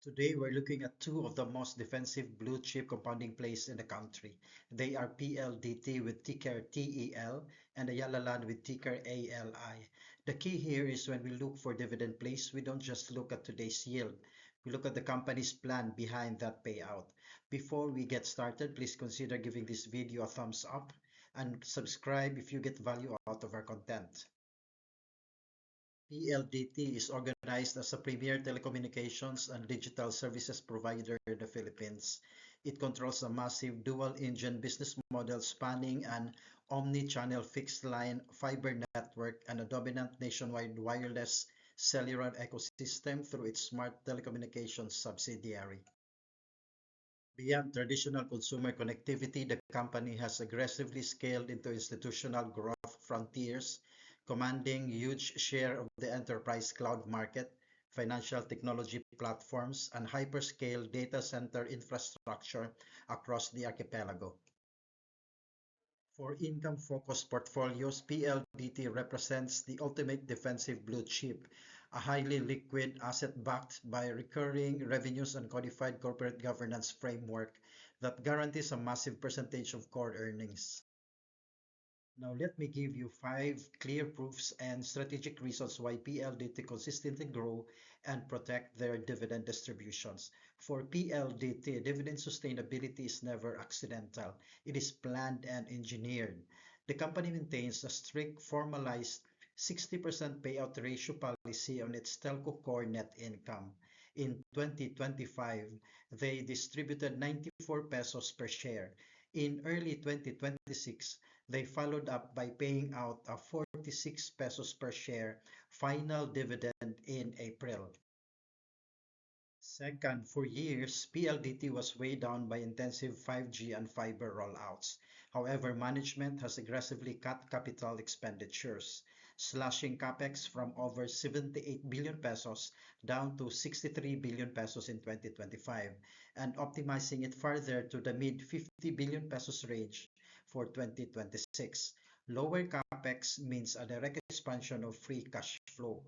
Today, we're looking at two of the most defensive blue chip compounding plays in the country. They are PLDT with ticker TEL and Ayala Land with ticker ALI. The key here is when we look for dividend plays, we don't just look at today's yield. We look at the company's plan behind that payout. Before we get started, please consider giving this video a thumbs up and subscribe if you get value out of our content. PLDT is organized as a premier telecommunications and digital services provider in the Philippines. It controls a massive dual-engine business model spanning an omni-channel fixed line fiber network and a dominant nationwide wireless cellular ecosystem through its smart telecommunications subsidiary. Beyond traditional consumer connectivity, the company has aggressively scaled into institutional growth frontiers, commanding huge share of the enterprise cloud market, financial technology platforms, and hyperscale data center infrastructure across the archipelago. For income-focused portfolios, PLDT represents the ultimate defensive blue chip, a highly liquid asset backed by recurring revenues and codified corporate governance framework that guarantees a massive percentage of core earnings. Now, let me give you five clear proofs and strategic reasons why PLDT consistently grow and protect their dividend distributions. For PLDT, dividend sustainability is never accidental. It is planned and engineered. The company maintains a strict formalized 60% payout ratio policy on its telco core net income. In 2025, they distributed 94 pesos per share. In early 2026, they followed up by paying out a 46 pesos per share final dividend in April. Second, for years, PLDT was weighed down by intensive 5G and fiber rollouts. However, management has aggressively cut capital expenditures, slashing capex from over 78 billion pesos down to 63 billion pesos in 2025 and optimizing it further to the mid 50 billion pesos range for 2026. Lower capex means a direct expansion of free cash flow.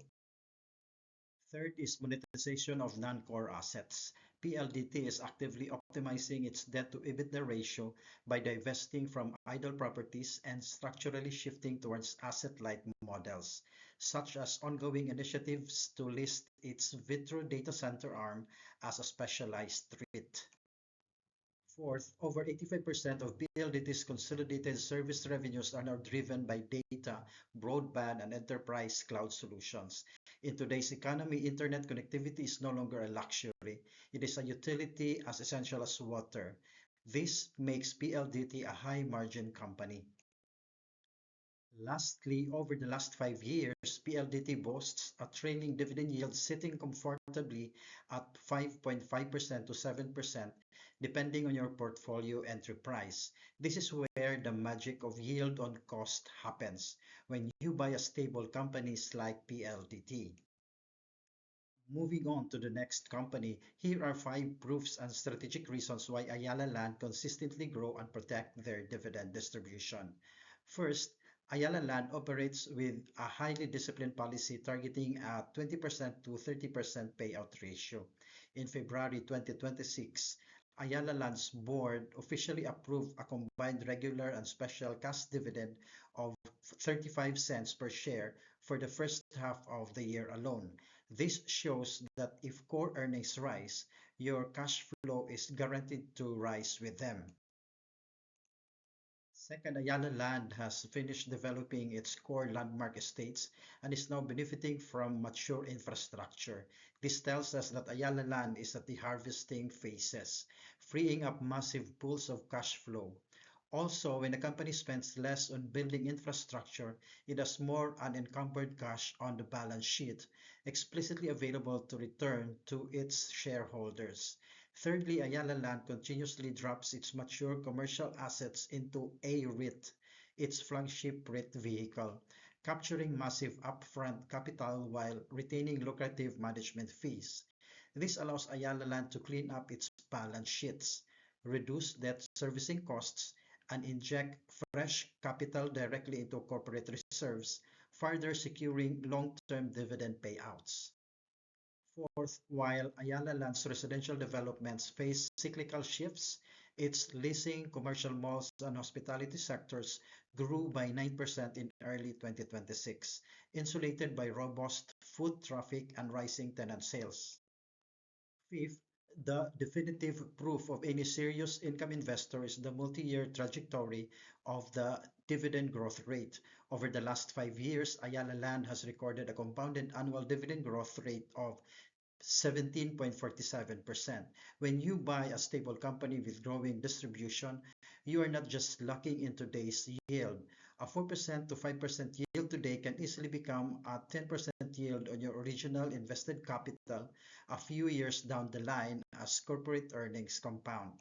Third is monetization of non-core assets. PLDT is actively optimizing its debt-to-EBITDA ratio by divesting from idle properties and structurally shifting towards asset-light models, such as ongoing initiatives to list its Vitro data center arm as a specialized REIT. Fourth, over 85% of PLDT's consolidated service revenues are now driven by data, broadband, and enterprise cloud solutions. In today's economy, internet connectivity is no longer a luxury. It is a utility as essential as water. This makes PLDT a high-margin company. Lastly, over the last 5 years, PLDT boasts a trailing dividend yield sitting comfortably at 5.5% to 7%, depending on your portfolio entry price. This is where the magic of yield on cost happens when you buy a stable companies like PLDT. Moving on to the next company, here are five proofs and strategic reasons why Ayala Land consistently grow and protect their dividend distribution. First, Ayala Land operates with a highly disciplined policy targeting a 20% to 30% payout ratio. In February 2026, Ayala Land's board officially approved a combined regular and special cash dividend of 35 cents per share for the first half of the year alone. This shows that if core earnings rise, your cash flow is guaranteed to rise with them. Second, Ayala Land has finished developing its core landmark estates and is now benefiting from mature infrastructure. This tells us that Ayala Land is at the harvesting phases, freeing up massive pools of cash flow. Also, when a company spends less on building infrastructure, it has more unencumbered cash on the balance sheet, explicitly available to return to its shareholders. Thirdly, Ayala Land continuously drops its mature commercial assets into A-REIT, its flagship REIT vehicle, capturing massive upfront capital while retaining lucrative management fees. This allows Ayala Land to clean up its balance sheets, reduce debt servicing costs, and inject fresh capital directly into corporate reserves, further securing long-term dividend payouts. Fourth, while Ayala Land's residential developments face cyclical shifts, its leasing, commercial malls, and hospitality sectors grew by 9% in early 2026, insulated by robust foot traffic and rising tenant sales. Fifth, the definitive proof of any serious income investor is the multi-year trajectory of the dividend growth rate. Over the last 5 years, Ayala Land has recorded a compounded annual dividend growth rate of 17.47%. When you buy a stable company with growing distribution, you are not just locking in today's yield. A 4% to 5% yield today can easily become a 10% yield on your original invested capital a few years down the line as corporate earnings compound.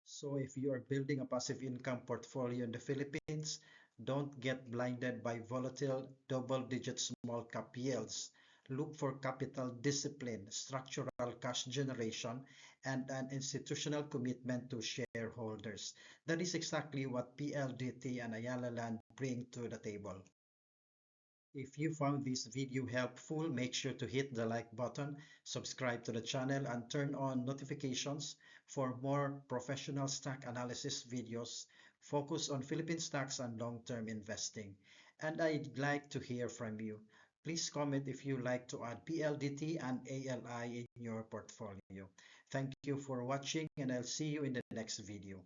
So if you are building a passive income portfolio in the Philippines, don't get blinded by volatile double-digit small cap yields. Look for capital discipline, structural cash generation, and an institutional commitment to shareholders. That is exactly what PLDT and Ayala Land bring to the table. If you found this video helpful, make sure to hit the like button, subscribe to the channel, and turn on notifications for more professional stock analysis videos focused on Philippine stocks and long-term investing. And I'd like to hear from you. Please comment if you like to add PLDT and ALI in your portfolio. Thank you for watching, and I'll see you in the next video.